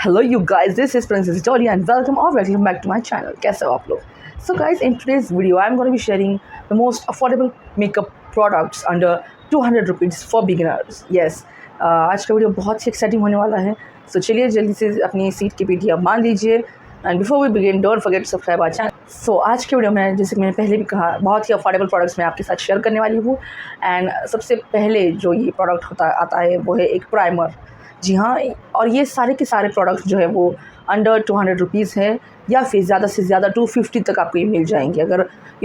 Hello you guys, this is Princess Dolly and welcome back to my channel. कैसे हो आप लोग? So guys, in today's video I'm going to be sharing the most affordable makeup products under 200 rupees for beginners. Yes, आज का video बहुत ही exciting होने वाला है. So चलिए जल्दी से अपनी सीट की पेटी आप मान लीजिए. And before we begin don't forget to subscribe our channel. So आज के वीडियो में जैसे कि मैंने पहले भी कहा, बहुत ही अफोर्डेबल प्रोडक्ट्स मैं आपके साथ शेयर करने वाली हूँ. एंड सबसे पहले जो ये प्रोडक्ट आता है वो है एक प्राइमर. जी हाँ, और ये सारे के सारे प्रोडक्ट्स जो है वो अंडर 200 रुपीज़ है या फिर ज़्यादा से ज़्यादा 250 तक आपको ये मिल जाएंगे अगर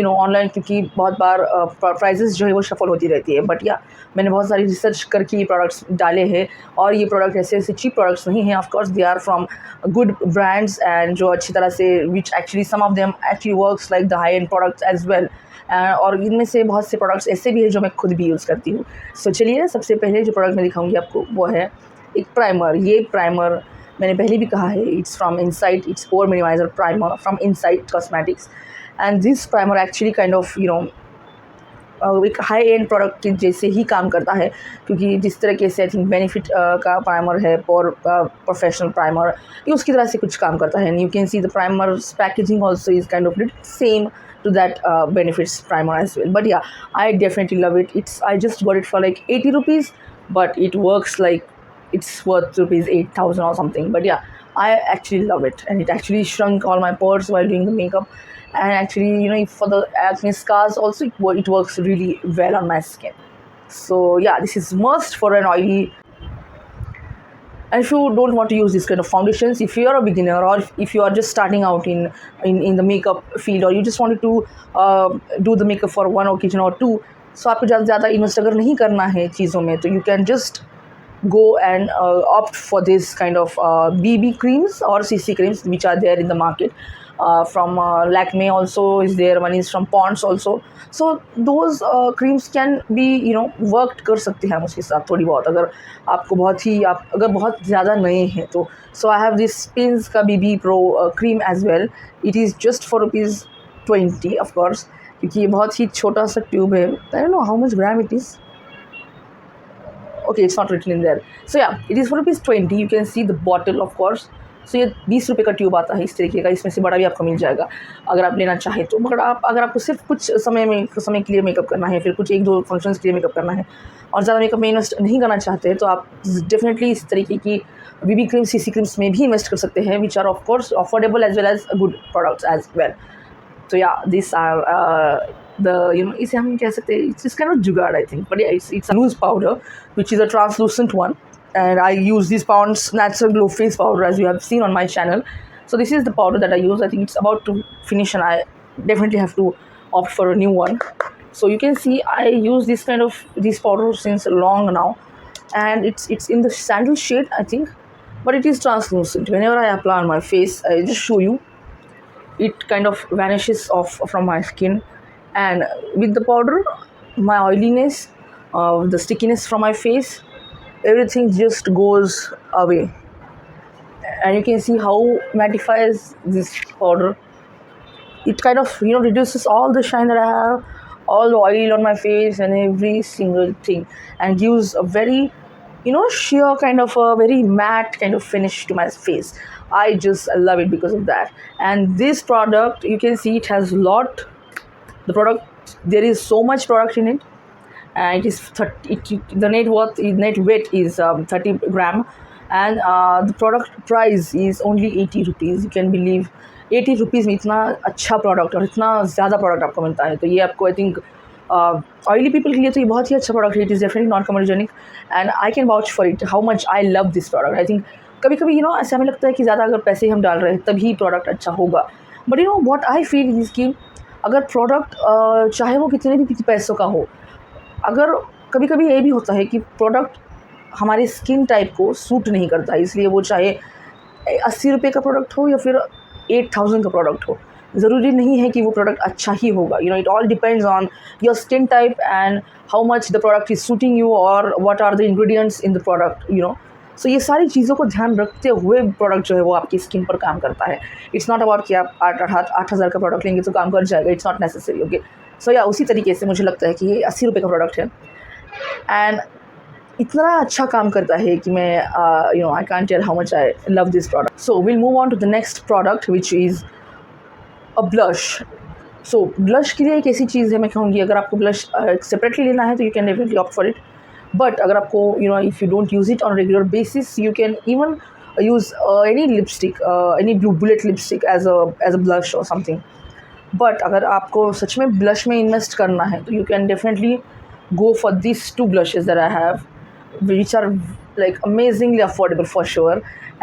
ऑनलाइन, क्योंकि बहुत बार प्राइजेस जो है वो शफल होती रहती है. बट या मैंने बहुत सारी रिसर्च करके ये प्रोडक्ट्स डाले हैं और ये प्रोडक्ट ऐसे चीप प्रोडक्ट्स नहीं हैं. Of course they are from good brands and जो अच्छी तरह से which actually some of them actually works like the high end products as well. और इनमें से बहुत से प्रोडक्ट्स ऐसे भी हैं जो मैं खुद भी यूज़ करती हूँ. सो चलिए सबसे पहले जो प्रोडक्ट मैं दिखाऊंगी आपको वो है एक प्राइमर. ये प्राइमर मैंने पहले भी कहा है, it's from Insight, it's pore minimiser primer from Insight cosmetics. And this primer actually kind of एक हाई एंड प्रोडक्ट के जैसे ही काम करता है, क्योंकि जिस तरीके से आई थिंक बेनिफिट का प्राइमर है और प्रोफेशनल प्राइमर, ये उसकी तरह से कुछ काम करता है. And you can see the primers packaging also is kind of same to that benefits primer as well. But yeah, I definitely love it. I just got it for like 80 rupees, but it works like it's worth rupees 8,000 or something. But yeah, I actually love it, and it actually shrunk all my pores while doing the makeup. And actually, for the acne scars also, it works really well on my skin. So yeah, this is must for an oily. And if you don't want to use this kind of foundations, if you are a beginner or if you are just starting out in the makeup field, or you just wanted to do the makeup for one occasion or two, so आपको ज़्यादा invest अगर नहीं करना है चीज़ों में, तो you can just go and opt for this kind of BB creams or CC creams which are there in the market. From Lakme also is there, one is from Pond's also. So those creams can be worked कर सकते हैं हम उसके साथ थोड़ी बहुत, अगर आपको अगर बहुत ज़्यादा नए हैं तो. So I have this Spins का BB Pro cream as well. It is just for ₹20 of course, क्योंकि ये बहुत ही छोटा सा ट्यूब है. I don't know how much gram it is. Okay, it's not written in there. So yeah, it is for ₹20. You can see the bottle of course. So ये 20 रुपये का tube आता है इस तरीके का. इसमें से बड़ा भी आपको मिल जाएगा अगर आप लेना चाहें तो. मगर अगर आपको सिर्फ कुछ समय के लिए मेकअप करना है, फिर कुछ 1-2 फंक्शंस के लिए मेकअप करना है और ज़्यादा मेकअप में इन्वेस्ट नहीं करना चाहते, तो आप डेफिनेटली इस तरीके की BB क्रीम CC क्रीम्स में भी इन्वेस्ट कर सकते हैं, which are of course affordable as well as good products as well. तो या दिस आर इसे हम कह सकते हैं it's kind of jugaad I think. But it's loose powder which is a translucent one. And I use this Pond's Natural Glow Face Powder as you have seen on my channel. So this is the powder that I use. I think it's about to finish and I definitely have to opt for a new one. So you can see I use this powder since long now, and it's in the sandal shade I think, but it is translucent. Whenever I apply on my face, I just show you, it kind of vanishes off from my skin, and with the powder my oiliness, the stickiness from my face, everything just goes away. And you can see how mattifies this powder. It kind of reduces all the shine that I have, all the oil on my face and every single thing, and gives a very sheer kind of a very matte kind of finish to my face. I just love it because of that. And this product, you can see it has there is so much product in it. It is 30. The net weight is 30 gram, and the product price is only 80 rupees. You can believe 80 rupees में इतना अच्छा product और इतना ज़्यादा product आपको मिलता है. तो ये आपको आई थिंक ऑयली पीपल के लिए तो ये बहुत ही अच्छा प्रोडक्ट है. It is definitely not commercial and I can vouch for it how much I love this product. I think कभी कभी ऐसा हमें लगता है कि ज़्यादा अगर पैसे हम डाल रहे हैं तभी प्रोडक्ट अच्छा होगा. But what I feel is कि अगर प्रोडक्ट चाहे वो कितने भी पैसों का हो, अगर कभी कभी ये भी होता है कि प्रोडक्ट हमारे स्किन टाइप को सूट नहीं करता है, इसलिए वो चाहे 80 रुपये का प्रोडक्ट हो या फिर 8,000 का प्रोडक्ट हो, ज़रूरी नहीं है कि वो प्रोडक्ट अच्छा ही होगा. It all depends on your skin type and how much the product is suiting you और what are the ingredients in the product. So ये सारी चीज़ों को ध्यान रखते हुए प्रोडक्ट जो है वो आपकी स्किन पर काम करता है. इट्स नॉट अबाउट कि आप 8,000 का प्रोडक्ट लेंगे तो काम कर जाएगा. It's not necessary. ओके, सो या उसी तरीके से मुझे लगता है कि ये 80 रुपये का प्रोडक्ट है. एंड इतना अच्छा काम करता है कि मैं I can't tell how much I love this product. So will move on to the next product which is a blush. So blush के लिए एक ऐसी चीज़ है, मैं कहूँगी अगर आपको ब्लश सेपरेटली लेना है तो you can definitely opt for it. But अगर आपको if you don't use it on regular basis you can even use any lipstick, any blue bullet lipstick as a blush or something. But अगर आपको सच में blush में invest करना है तो you can definitely go for these two blushes that I have, which are like amazingly affordable for sure.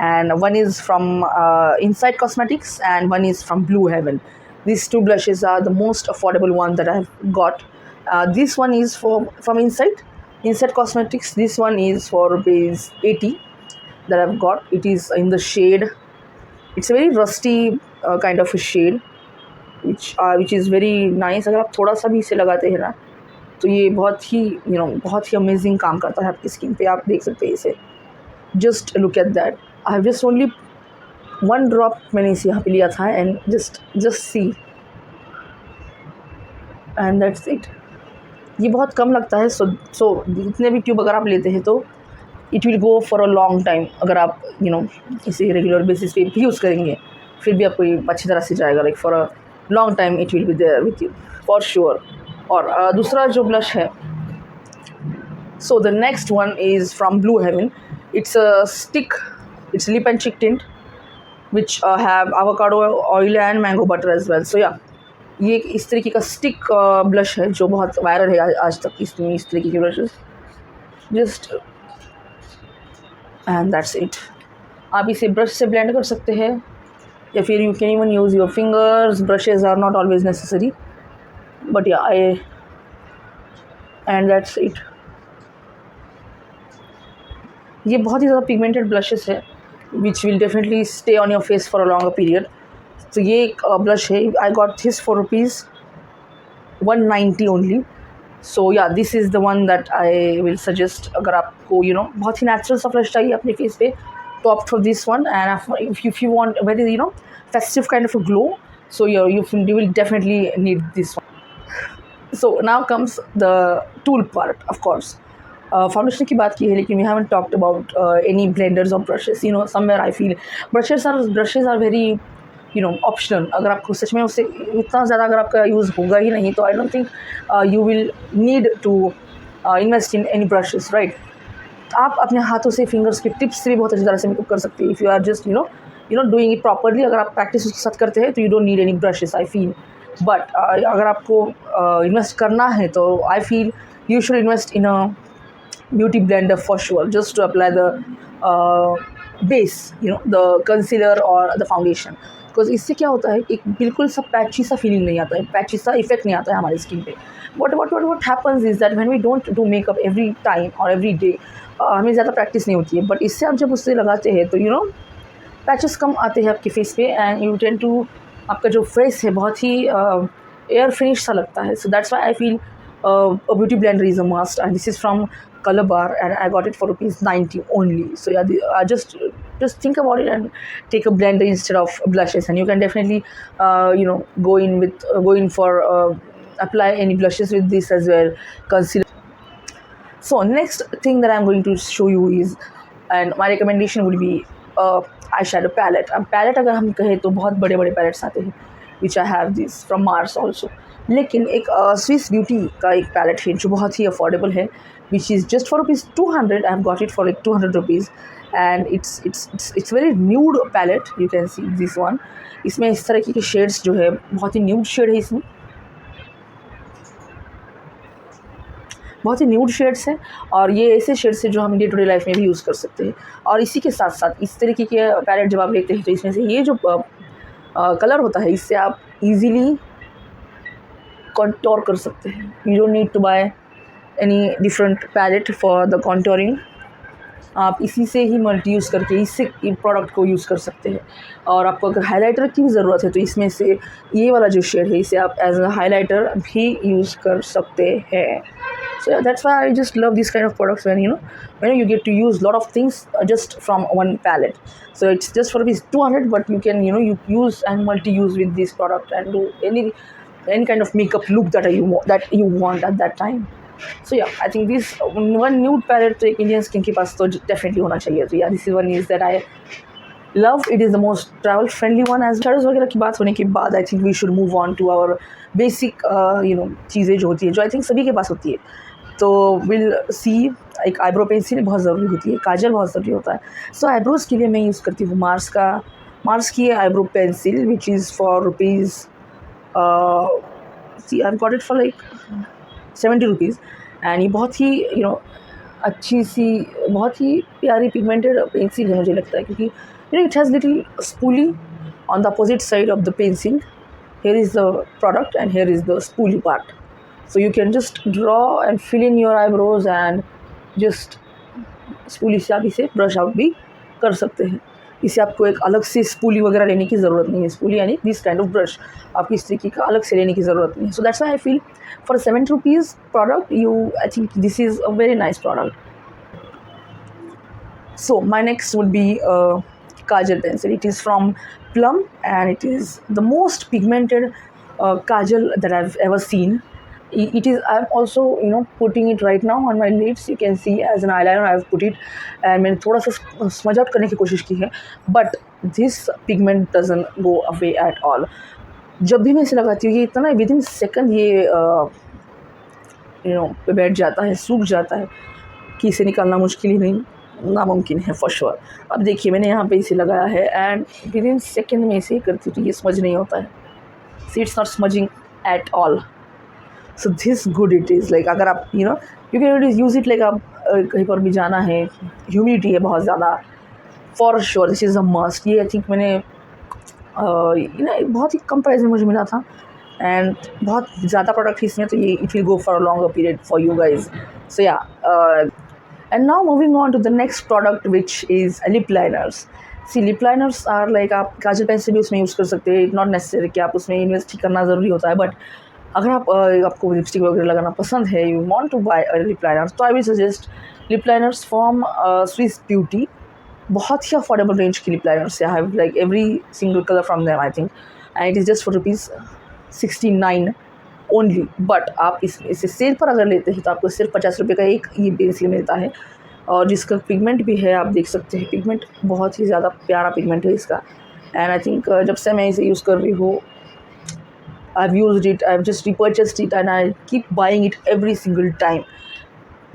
And one is from Inside Cosmetics and one is from Blue Heaven. These two blushes are the most affordable one that I've got. This one is from Inside Cosmetics. This one is for rupees 80 that I've got. It is in the shade, it's a very rusty kind of a shade which is very nice. अगर आप थोड़ा सा भी इसे लगाते हैं ना तो ये बहुत ही बहुत ही अमेजिंग काम करता है आपकी स्किन पे. आप देख सकते हैं इसे, just look at that. I have just only 1 drop मैंने इसे यहाँ पे लिया था and just see and that's it. ये बहुत कम लगता है. सो इतने भी ट्यूब अगर आप लेते हैं तो it will go for a long time. अगर आप इसे रेगुलर बेसिस पे भी यूज़ करेंगे फिर भी आपको ये अच्छी तरह से जाएगा. Like for a long time it will be there with you for sure. और दूसरा जो ब्लश है, so the next one is from Blue Heaven. It's a stick, it's lip and cheek tint which have avocado oil and mango butter as well. So yeah ये इस तरीके का stick blush है जो बहुत वायरल है आज तक. इस तरीके के blushes just and that's it. आप इसे ब्रश से ब्लेंड कर सकते हैं या फिर you can even use your fingers. Brushes are not always necessary but yeah and that's it. ये बहुत ही ज़्यादा पिगमेंटेड ब्लशेस है which will definitely stay on your face for a longer period. तो ये एक ब्लश है. I got this for rupees 190 only. So yeah this is the one that I will suggest. अगर आपको बहुत ही नेचुरल सा blush चाहिए अपने फेस पे तो opt for this one. And if you want very festive kind of a glow, so you will definitely need this one. So now comes the tool part. Of course foundation की बात की है लेकिन we haven't talked about any blenders or brushes. Somewhere I feel brushes are very optional. अगर आपको सच में उससे इतना ज़्यादा अगर आपका यूज़ होगा ही नहीं तो I don't think you will need to invest in any brushes, right? आप अपने हाथों से, फिंगर्स के टिप्स से भी बहुत अच्छी तरह से मेकअप कर सकते हैं. If you are just doing it properly. अगर आप प्रैक्टिस उसके साथ करते हैं तो you don't need any brushes I feel. But अगर आपको इन्वेस्ट करना है तो I feel you should invest in a beauty blender for sure, just to apply the base, the concealer और द फाउंडेशन. बिकॉज इससे क्या होता है, एक बिल्कुल सा पैची सा फीलिंग नहीं आता है, पैची सा इफेक्ट नहीं आता है हमारी स्किन पे. what happens is that when we don't do makeup every time or every day, हमें ज़्यादा प्रैक्टिस नहीं होती है. बट इससे आप जब उससे लगाते हैं तो पैचेस कम आते हैं आपके फेस पे एंड यू टेंड टू, आपका जो फेस है बहुत ही एयर फिनिश सा लगता है. So that's why I feel a beauty blender is a must, and this is from Color Bar and I got it for rupees 90 only. So yeah, just think about it and take a blender instead of blushes, and you can definitely go in for apply any blushes with this as well, concealer. So next thing that I'm going to show you is, and my recommendation would be eyeshadow palette. अब palette अगर हम कहें तो बहुत बड़े बड़े palettes आते हैं which I have this from Mars also. लेकिन एक स्विस ब्यूटी का एक पैलेट है जो बहुत ही अफोर्डेबल है which is just for rupees 200. I have got it for like 200 rupees and it's very nude palette. You can see this one. इसमें इस तरह के शेड्स जो है बहुत ही न्यूड शेड है, इसमें बहुत ही न्यूड शेड्स हैं और ये ऐसे शेड्स हैं जो हम डे टू डे लाइफ में भी यूज़ कर सकते हैं. और इसी के साथ साथ इस तरीके के पैलेट जब आप लेते हैं तो इसमें से ये जो कलर होता है इससे आप ईज़िली कॉन्टोर कर सकते हैं. You don't need to buy any different palette for the contouring. आप इसी से ही मल्टी यूज़ करके इससे प्रोडक्ट को यूज़ कर सकते हैं. और आपको अगर हाइलाइटर की भी ज़रूरत है तो इसमें से ये वाला जो शेड है इसे आप एज अ हाइलाइटर भी यूज़ कर सकते हैं. So that's why I just love these kind of products when you get to use lot of things just from one palette. So it's just for rupees 200, but you can you use and multi-use with this product and do any kind of makeup look that you want at that time. So yeah I think this one nude palette तो एक Indian skin के पास तो definitely होना चाहिए. तो या this is one is that I love. It is the most travel friendly one. As shadows वगैरह की बात होने के बाद I think we should move on to our basic चीज़ें जो होती है, जो आई थिंक सभी के पास होती है. तो विल सी. एक आईब्रो पेंसिल बहुत ज़रूरी होती है, काजल बहुत ज़रूरी होता है. सो आईब्रोज़ के लिए मैं यूज़ करती हूँ मार्स की eyebrow pencil which is for rupees see I got it for like 70 rupees. And ये बहुत ही अच्छी सी बहुत ही प्यारी पिगमेंटेड पेंसिल है मुझे लगता है, क्योंकि it has little spoolie on the opposite side of the pencil. Here is the product and here is the spoolie part. So you can just draw and fill in your eyebrows and just spoolie से आप इसे brush out भी कर सकते हैं. इसे आपको एक अलग से स्पूली वगैरह लेने की ज़रूरत नहीं है. स्पूली यानी दिस काइंड ऑफ ब्रश आपकी इस तरीके का अलग से लेने की ज़रूरत नहीं है. So that's why I feel for 70 rupees product I think this is a very nice product. So my next would be kajal pencil. It is from Plum and it is the most pigmented kajal that I've ever seen. It is. I'm also putting it right now on my lids. You can see as an eyeliner I've put it and मैंने थोड़ा सा smudge out करने की कोशिश की है. But this pigment doesn't go away at all. जब भी मैं इसे लगाती हूँ ये इतना within second ये पे बैठ जाता है, सूख जाता है कि इसे निकालना मुश्किल ही नहीं नामुमकिन है फॉर श्योर. अब देखिए मैंने यहाँ पे इसे लगाया है एंड विद इन सेकेंड में इसे करती हूँ तो ये समझ नहीं होता है. See it's not smudging at all. So this good it is like अगर आप you can use it like आप कहीं पर भी जाना है, ह्यूमिडिटी है बहुत ज़्यादा, for sure this is a must. ये आई थिंक मैंने बहुत ही कम प्राइस में मुझे मिला था एंड बहुत ज़्यादा प्रोडक्ट है इसमें, तो ये it will go for a longer period for you guys. So yeah and now moving on to the next product which is lip liners. See lip liners are like आप काजल pencil भी उसमें use कर सकते हैं. Not necessary कि आप उसमें invest ही करना ज़रूरी होता है, बट अगर आप आपको लिपस्टिक वगैरह लगाना पसंद है, you want to buy lip liners, तो I will suggest lip liners from Swiss Beauty. बहुत ही अफोर्डेबल रेंज की लिप लाइनर्स है. I have like every single colour from them I think and it is just for ₹69 only. But आप इसे cell पर अगर लेते हैं तो आपको सिर्फ 50 रुपये का एक ये पेंसिल मिलता है और जिसका पिगमेंट भी है आप देख सकते हैं. पिगमेंट बहुत ही ज़्यादा प्यारा पिगमेंट है इसका एंड आई थिंक जब से मैं इसे यूज़ कर रही हूँ I have used it, I have just repurchased it and I keep buying it every single time.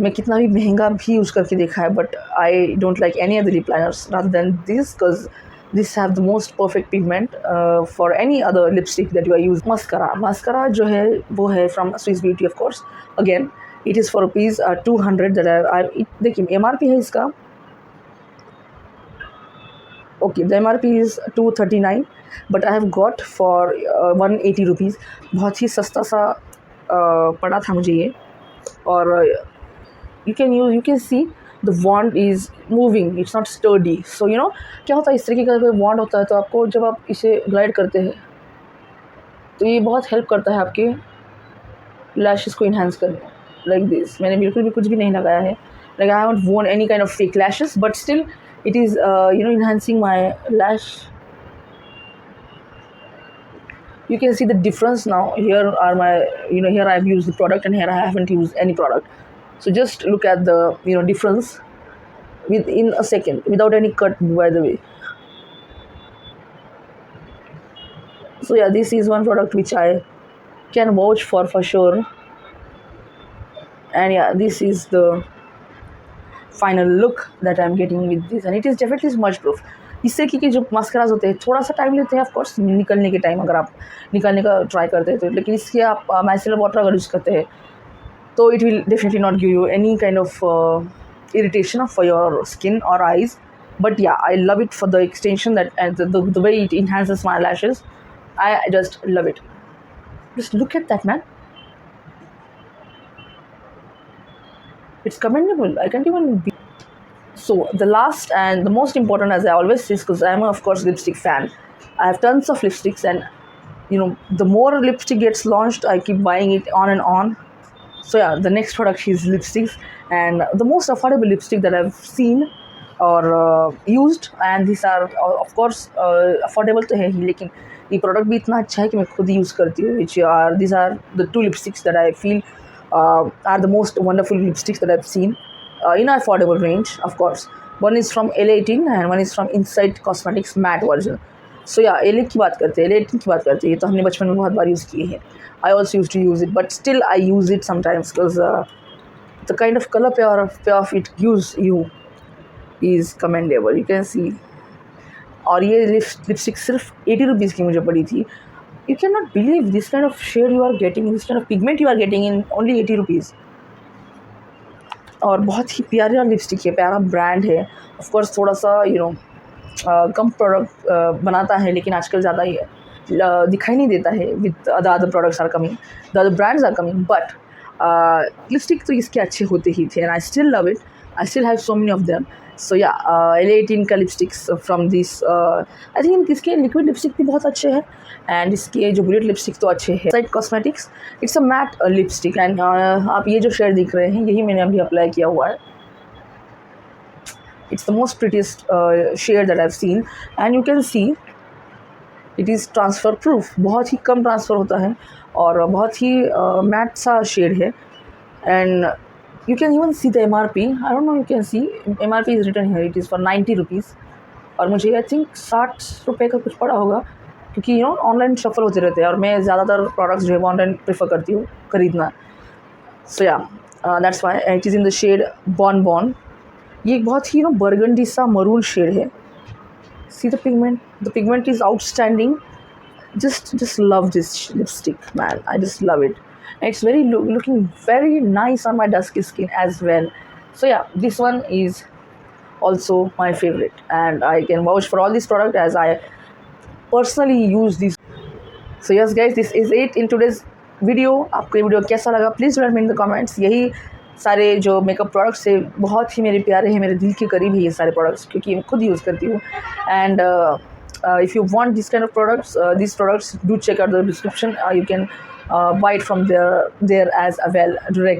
मैं कितना भी महंगा भी यूज़ करके देखा है but I don't like any other lip liners rather than this because this have the most perfect pigment for any other lipstick that you are use. Mascara जो है वो है from Swiss Beauty of course. Again it is for ₹200 that देखिए MRP है इसका. Okay the MRP is 239 but I have got for 180 rupees. बहुत ही सस्ता सा पड़ा था मुझे ये. और you can see the wand is moving, it's not sturdy. So क्या होता है इस तरीके का कोई wand होता है तो आपको जब आप इसे ग्लाइड करते हैं तो ये बहुत हेल्प करता है आपके लैशेस को इन्हांस करने. लाइक दिस मैंने बिल्कुल भी कुछ भी नहीं लगाया है. लाइक आई हैवंट वोन any kind of fake lashes but still it is enhancing my lash. You can see the difference now. Here are my here I have used the product and here I haven't used any product. So just look at the difference within a second without any cut by the way. So yeah, this is one product which I can vouch for sure. And yeah, this is the final look that I am getting with this and it is definitely smudge proof. इससे कि जो मस्कराज होते हैं थोड़ा सा time लेते हैं of course निकलने के टाइम अगर आप निकालने का ट्राई करते हैं तो, लेकिन इसके आप माइसेलर वाटर अगर यूज़ करते हैं तो it will definitely not give you any kind of irritation for your skin और आईज. बट या आई love it for the extension that and the way it enhances my lashes. I just love it. Just look at that man. It's commendable. I can't even be. So the last and the most important, as I always say, because I'm of course lipstick fan. I have tons of lipsticks, and the more lipstick gets launched, I keep buying it on and on. So yeah, the next product is lipsticks, and the most affordable lipstick that I've seen or used, and these are of course affordable तो है ही, लेकिन ये product भी इतना अच्छा है कि मैं खुद यूज़ करती हूँ. These are the two lipsticks that I feel are the most wonderful lipsticks that I've seen in affordable range, of course. One is from L18 and one is from Insight Cosmetics matte version. So yeah, L8 की बात करते हैं, L18 की बात करते हैं, ये तो हमने बचपन में बहुत बार यूज़ किए हैं. I also used to use it, but still I use it sometimes because the kind of color payoff it gives you is commendable. You can see. और ये लिपस्टिक सिर्फ 80 रुपीज़ की मुझे पड़ी थी. You cannot believe this kind of shade you are getting, this kind of pigment you are getting in only 80 rupees. और बहुत ही प्यारा लिपस्टिक है, प्यारा ब्रांड है. ऑफ कोर्स थोड़ा सा कम प्रोडक्ट बनाता है, लेकिन आजकल ज़्यादा ही दिखाई नहीं देता है. With the other products are coming, the other brands are coming, but lipstick तो इसके अच्छे होते ही थे. And I still love it, I still have so many of them. So yeah L18 का lipsticks from this, I think इसके liquid lipstick भी बहुत अच्छे हैं एंड इसके जो बुलेट लिपस्टिक तो अच्छे हैं. Side cosmetics, it's a matte lipstick and आप ये जो शेड दिख रहे हैं यही मैंने अभी अप्लाई किया हुआ है. It's the most prettiest shade that I've seen, and you can see it is transfer proof. बहुत ही कम ट्रांसफ़र होता है और बहुत ही मैट सा शेड है. And you can even see the MRP. I don't know, you can see MRP is written here. It is for 90 rupees और मुझे I think 60 रुपये का कुछ पड़ा होगा, क्योंकि ऑनलाइन शफल होते रहते हैं और मैं ज़्यादातर प्रोडक्ट्स जो है वो ऑनलाइन प्रेफर करती हूँ खरीदना. So yeah that's why it is in the shade bon bon. ये एक बहुत ही बर्गंडी सा मरून शेड है. See the pigment is outstanding. just love this lipstick, man. I just love it. And it's looking very nice on my dusky skin as well. So yeah, this one is also my favorite and I can vouch for all this product as I personally use this. So yes guys, this is it in today's video. आपको ये video कैसा लगा please let me in the comments. यही सारे जो makeup products है बहुत ही मेरे प्यारे हैं, मेरे दिल के करीब है ये सारे प्रोडक्ट्स, क्योंकि मैं खुद यूज़ करती हूँ. And if you want this kind of products, these products, do check out the description. You can buy it from there as well directly.